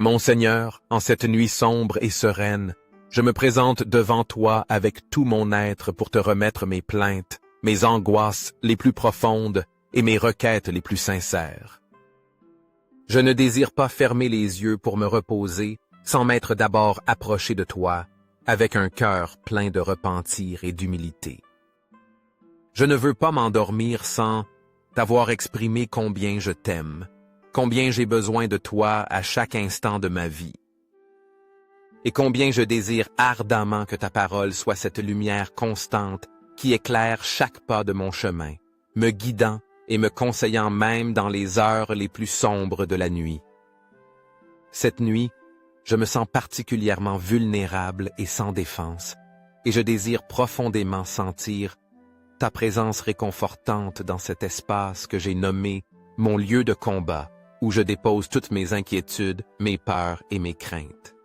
Mon Seigneur, en cette nuit sombre et sereine, je me présente devant toi avec tout mon être pour te remettre mes plaintes, mes angoisses les plus profondes et mes requêtes les plus sincères. Je ne désire pas fermer les yeux pour me reposer sans m'être d'abord approché de toi avec un cœur plein de repentir et d'humilité. Je ne veux pas m'endormir sans t'avoir exprimé combien je t'aime, combien j'ai besoin de toi à chaque instant de ma vie, et combien je désire ardemment que ta parole soit cette lumière constante qui éclaire chaque pas de mon chemin, me guidant et me conseillant même dans les heures les plus sombres de la nuit. Cette nuit, je me sens particulièrement vulnérable et sans défense, et je désire profondément sentir ta présence réconfortante dans cet espace que j'ai nommé mon lieu de combat, où je dépose toutes mes inquiétudes, mes peurs et mes craintes.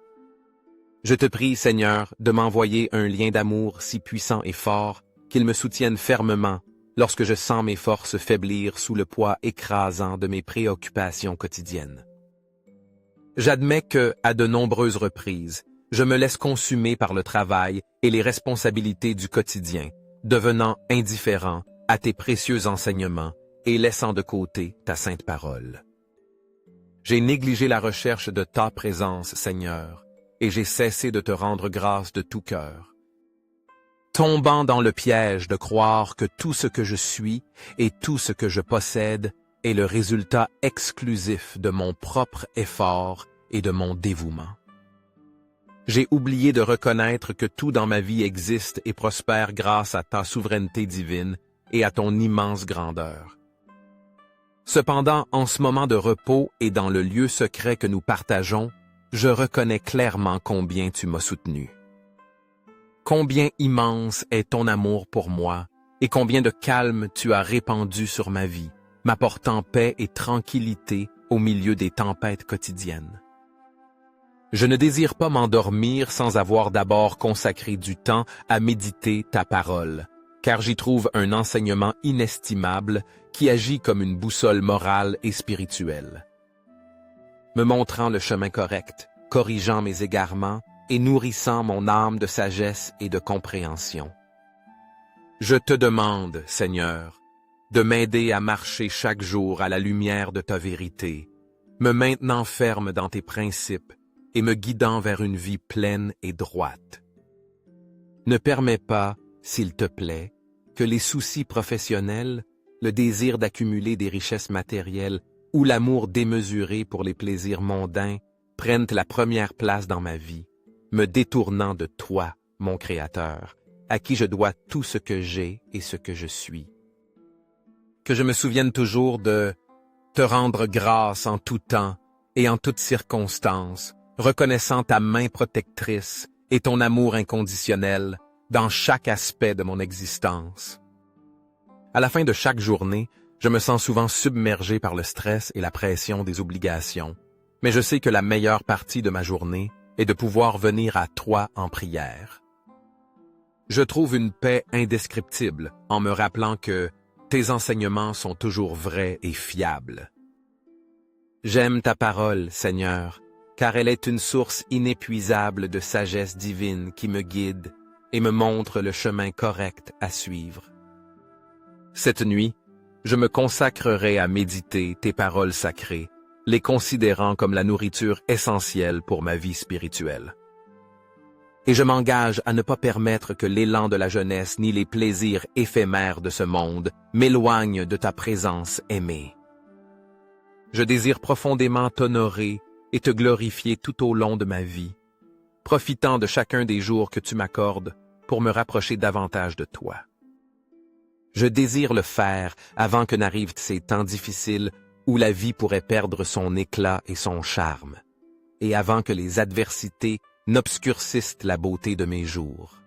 Je te prie, Seigneur, de m'envoyer un lien d'amour si puissant et fort qu'il me soutienne fermement lorsque je sens mes forces faiblir sous le poids écrasant de mes préoccupations quotidiennes. J'admets que, à de nombreuses reprises, je me laisse consumer par le travail et les responsabilités du quotidien, devenant indifférent à tes précieux enseignements et laissant de côté ta sainte parole. J'ai négligé la recherche de ta présence, Seigneur, et j'ai cessé de te rendre grâce de tout cœur. Tombant dans le piège de croire que tout ce que je suis et tout ce que je possède est le résultat exclusif de mon propre effort et de mon dévouement. J'ai oublié de reconnaître que tout dans ma vie existe et prospère grâce à ta souveraineté divine et à ton immense grandeur. Cependant, en ce moment de repos et dans le lieu secret que nous partageons, je reconnais clairement combien tu m'as soutenu. Combien immense est ton amour pour moi et combien de calme tu as répandu sur ma vie, m'apportant paix et tranquillité au milieu des tempêtes quotidiennes. Je ne désire pas m'endormir sans avoir d'abord consacré du temps à méditer ta parole, car j'y trouve un enseignement inestimable qui agit comme une boussole morale et spirituelle, me montrant le chemin correct, corrigeant mes égarements et nourrissant mon âme de sagesse et de compréhension. Je te demande, Seigneur, de m'aider à marcher chaque jour à la lumière de ta vérité, me maintenant ferme dans tes principes et me guidant vers une vie pleine et droite. Ne permets pas, s'il te plaît, que les soucis professionnels, le désir d'accumuler des richesses matérielles ou l'amour démesuré pour les plaisirs mondains prennent la première place dans ma vie, me détournant de toi, mon Créateur, à qui je dois tout ce que j'ai et ce que je suis. Que je me souvienne toujours de te rendre grâce en tout temps et en toutes circonstances, reconnaissant ta main protectrice et ton amour inconditionnel dans chaque aspect de mon existence. À la fin de chaque journée, je me sens souvent submergé par le stress et la pression des obligations, mais je sais que la meilleure partie de ma journée est de pouvoir venir à toi en prière. Je trouve une paix indescriptible en me rappelant que tes enseignements sont toujours vrais et fiables. J'aime ta parole, Seigneur, car elle est une source inépuisable de sagesse divine qui me guide et me montre le chemin correct à suivre. Cette nuit, je me consacrerai à méditer tes paroles sacrées, les considérant comme la nourriture essentielle pour ma vie spirituelle. Et je m'engage à ne pas permettre que l'élan de la jeunesse ni les plaisirs éphémères de ce monde m'éloignent de ta présence aimée. Je désire profondément t'honorer et te glorifier tout au long de ma vie, profitant de chacun des jours que tu m'accordes pour me rapprocher davantage de toi. Je désire le faire avant que n'arrivent ces temps difficiles où la vie pourrait perdre son éclat et son charme, et avant que les adversités n'obscurcissent la beauté de mes jours.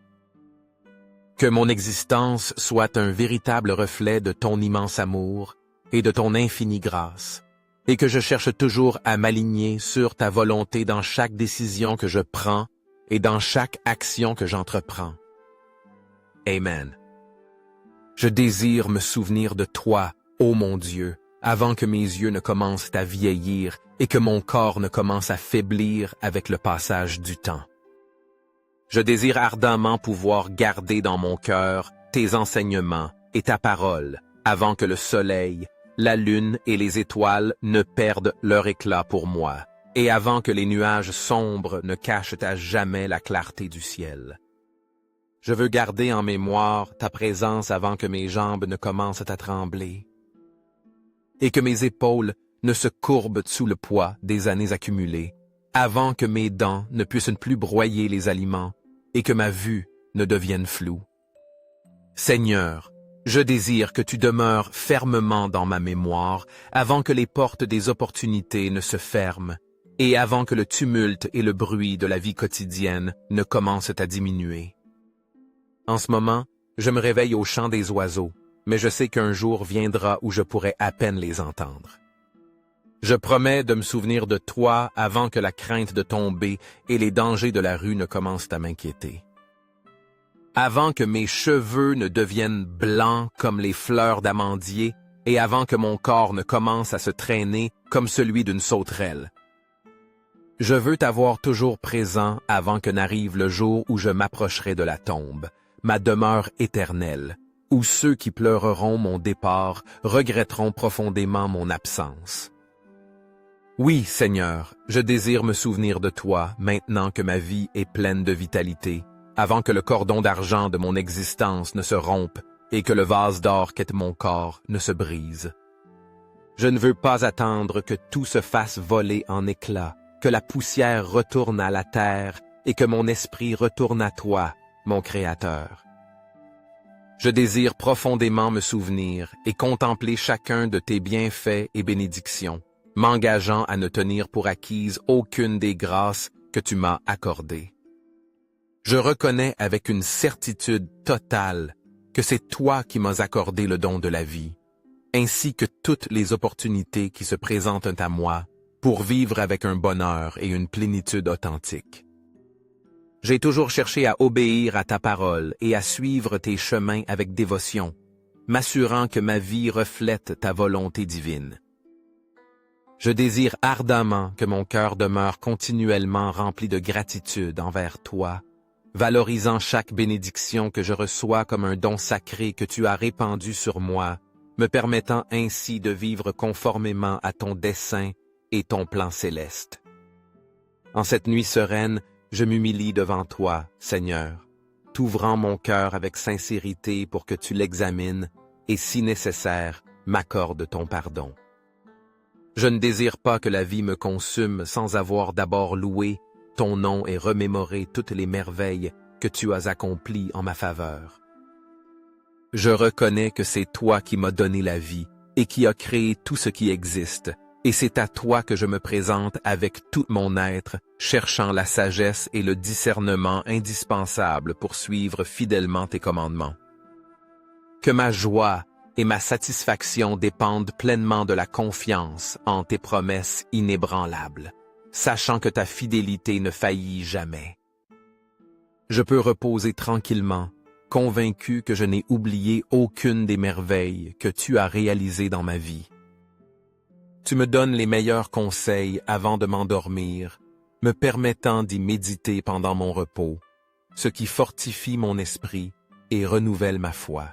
Que mon existence soit un véritable reflet de ton immense amour et de ton infinie grâce, et que je cherche toujours à m'aligner sur ta volonté dans chaque décision que je prends et dans chaque action que j'entreprends. Amen. Je désire me souvenir de toi, ô mon Dieu, avant que mes yeux ne commencent à vieillir et que mon corps ne commence à faiblir avec le passage du temps. Je désire ardemment pouvoir garder dans mon cœur tes enseignements et ta parole avant que le soleil, la lune et les étoiles ne perdent leur éclat pour moi, et avant que les nuages sombres ne cachent à jamais la clarté du ciel. Je veux garder en mémoire ta présence avant que mes jambes ne commencent à trembler, et que mes épaules ne se courbent sous le poids des années accumulées, avant que mes dents ne puissent plus broyer les aliments, et que ma vue ne devienne floue. Seigneur, je désire que tu demeures fermement dans ma mémoire avant que les portes des opportunités ne se ferment et avant que le tumulte et le bruit de la vie quotidienne ne commencent à diminuer. En ce moment, je me réveille au chant des oiseaux, mais je sais qu'un jour viendra où je pourrai à peine les entendre. Je promets de me souvenir de toi avant que la crainte de tomber et les dangers de la rue ne commencent à m'inquiéter. Avant que mes cheveux ne deviennent blancs comme les fleurs d'amandier et avant que mon corps ne commence à se traîner comme celui d'une sauterelle. Je veux t'avoir toujours présent avant que n'arrive le jour où je m'approcherai de la tombe, ma demeure éternelle, où ceux qui pleureront mon départ regretteront profondément mon absence. Oui, Seigneur, je désire me souvenir de toi maintenant que ma vie est pleine de vitalité, avant que le cordon d'argent de mon existence ne se rompe et que le vase d'or qu'est mon corps ne se brise. Je ne veux pas attendre que tout se fasse voler en éclats, que la poussière retourne à la terre et que mon esprit retourne à toi, mon Créateur. Je désire profondément me souvenir et contempler chacun de tes bienfaits et bénédictions, m'engageant à ne tenir pour acquise aucune des grâces que tu m'as accordées. Je reconnais avec une certitude totale que c'est toi qui m'as accordé le don de la vie, ainsi que toutes les opportunités qui se présentent à moi pour vivre avec un bonheur et une plénitude authentique. J'ai toujours cherché à obéir à ta parole et à suivre tes chemins avec dévotion, m'assurant que ma vie reflète ta volonté divine. Je désire ardemment que mon cœur demeure continuellement rempli de gratitude envers toi, valorisant chaque bénédiction que je reçois comme un don sacré que tu as répandu sur moi, me permettant ainsi de vivre conformément à ton dessein et ton plan céleste. En cette nuit sereine, je m'humilie devant toi, Seigneur, t'ouvrant mon cœur avec sincérité pour que tu l'examines et, si nécessaire, m'accordes ton pardon. Je ne désire pas que la vie me consume sans avoir d'abord loué ton nom et remémoré toutes les merveilles que tu as accomplies en ma faveur. Je reconnais que c'est toi qui m'as donné la vie et qui as créé tout ce qui existe, et c'est à toi que je me présente avec tout mon être, cherchant la sagesse et le discernement indispensables pour suivre fidèlement tes commandements. Que ma joie et ma satisfaction dépendent pleinement de la confiance en tes promesses inébranlables, sachant que ta fidélité ne faillit jamais. Je peux reposer tranquillement, convaincu que je n'ai oublié aucune des merveilles que tu as réalisées dans ma vie. Tu me donnes les meilleurs conseils avant de m'endormir, me permettant d'y méditer pendant mon repos, ce qui fortifie mon esprit et renouvelle ma foi.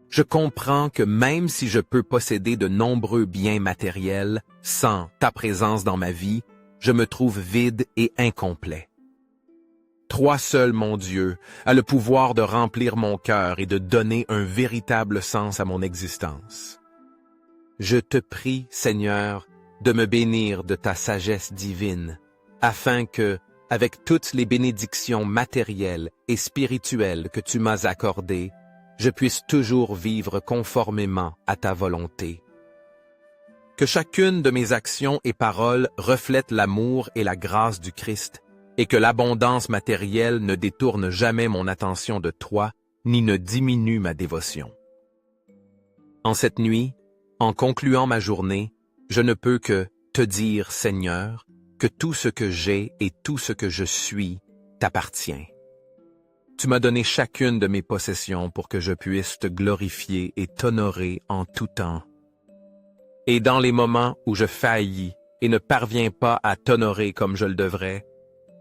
Je comprends que même si je peux posséder de nombreux biens matériels, sans ta présence dans ma vie, je me trouve vide et incomplet. Toi seul, mon Dieu, as le pouvoir de remplir mon cœur et de donner un véritable sens à mon existence. Je te prie, Seigneur, de me bénir de ta sagesse divine, afin que, avec toutes les bénédictions matérielles et spirituelles que tu m'as accordées, je puisse toujours vivre conformément à ta volonté. Que chacune de mes actions et paroles reflète l'amour et la grâce du Christ, et que l'abondance matérielle ne détourne jamais mon attention de toi, ni ne diminue ma dévotion. En cette nuit, en concluant ma journée, je ne peux que te dire, Seigneur, que tout ce que j'ai et tout ce que je suis t'appartient. Tu m'as donné chacune de mes possessions pour que je puisse te glorifier et t'honorer en tout temps. Et dans les moments où je faillis, et ne parviens pas à t'honorer comme je le devrais,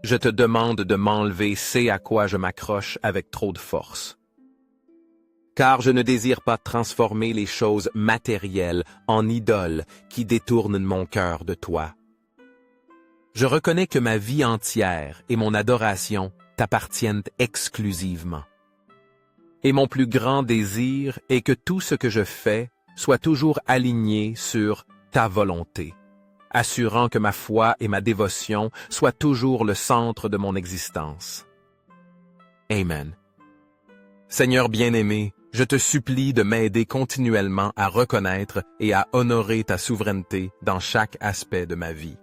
je te demande de m'enlever ce à quoi je m'accroche avec trop de force. Car je ne désire pas transformer les choses matérielles en idoles qui détournent mon cœur de toi. Je reconnais que ma vie entière et mon adoration t'appartiennent exclusivement. Et mon plus grand désir est que tout ce que je fais soit toujours aligné sur ta volonté, assurant que ma foi et ma dévotion soient toujours le centre de mon existence. Amen. Seigneur bien-aimé, je te supplie de m'aider continuellement à reconnaître et à honorer ta souveraineté dans chaque aspect de ma vie.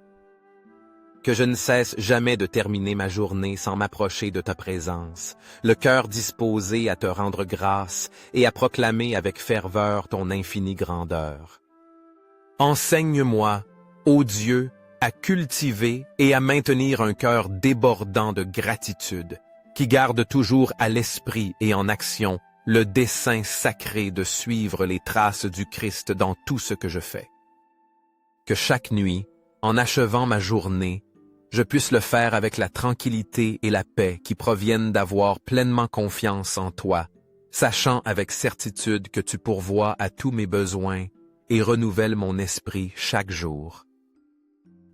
Que je ne cesse jamais de terminer ma journée sans m'approcher de ta présence, le cœur disposé à te rendre grâce et à proclamer avec ferveur ton infinie grandeur. Enseigne-moi, ô Dieu, à cultiver et à maintenir un cœur débordant de gratitude, qui garde toujours à l'esprit et en action le dessein sacré de suivre les traces du Christ dans tout ce que je fais. Que chaque nuit, en achevant ma journée, je puisse le faire avec la tranquillité et la paix qui proviennent d'avoir pleinement confiance en toi, sachant avec certitude que tu pourvois à tous mes besoins et renouvelles mon esprit chaque jour.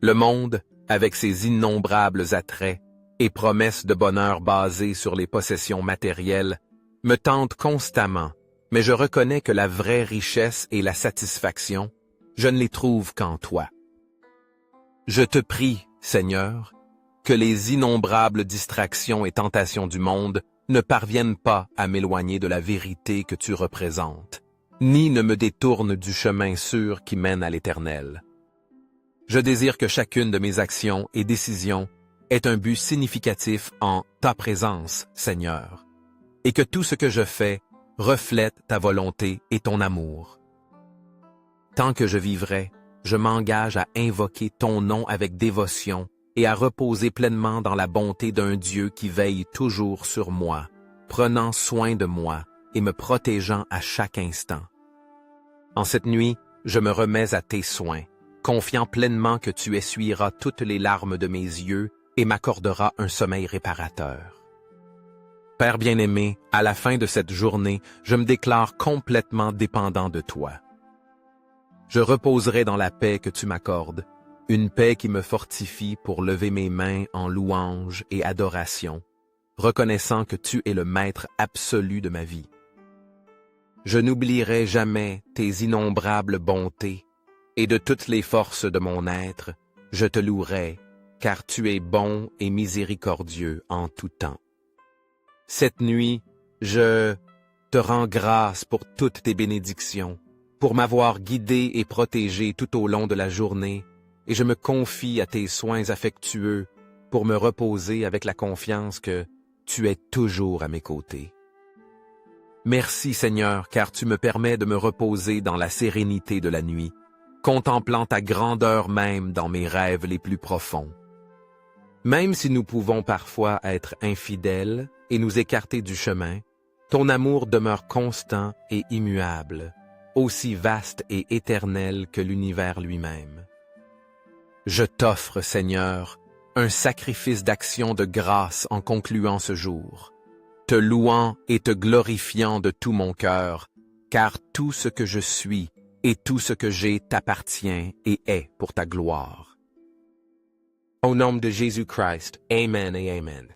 Le monde, avec ses innombrables attraits et promesses de bonheur basées sur les possessions matérielles, me tente constamment, mais je reconnais que la vraie richesse et la satisfaction, je ne les trouve qu'en toi. Je te prie, Seigneur, que les innombrables distractions et tentations du monde ne parviennent pas à m'éloigner de la vérité que tu représentes, ni ne me détournent du chemin sûr qui mène à l'Éternel. Je désire que chacune de mes actions et décisions ait un but significatif en ta présence, Seigneur, et que tout ce que je fais reflète ta volonté et ton amour. Tant que je vivrai, je m'engage à invoquer ton nom avec dévotion et à reposer pleinement dans la bonté d'un Dieu qui veille toujours sur moi, prenant soin de moi et me protégeant à chaque instant. En cette nuit, je me remets à tes soins, confiant pleinement que tu essuieras toutes les larmes de mes yeux et m'accorderas un sommeil réparateur. Père bien-aimé, à la fin de cette journée, je me déclare complètement dépendant de toi. Je reposerai dans la paix que tu m'accordes, une paix qui me fortifie pour lever mes mains en louange et adoration, reconnaissant que tu es le maître absolu de ma vie. Je n'oublierai jamais tes innombrables bontés, et de toutes les forces de mon être, je te louerai, car tu es bon et miséricordieux en tout temps. Cette nuit, je te rends grâce pour toutes tes bénédictions, pour m'avoir guidé et protégé tout au long de la journée, et je me confie à tes soins affectueux pour me reposer avec la confiance que tu es toujours à mes côtés. Merci Seigneur, car tu me permets de me reposer dans la sérénité de la nuit, contemplant ta grandeur même dans mes rêves les plus profonds. Même si nous pouvons parfois être infidèles et nous écarter du chemin, ton amour demeure constant et immuable, aussi vaste et éternel que l'univers lui-même. Je t'offre, Seigneur, un sacrifice d'action de grâce en concluant ce jour, te louant et te glorifiant de tout mon cœur, car tout ce que je suis et tout ce que j'ai t'appartient et est pour ta gloire. Au nom de Jésus-Christ, Amen et Amen.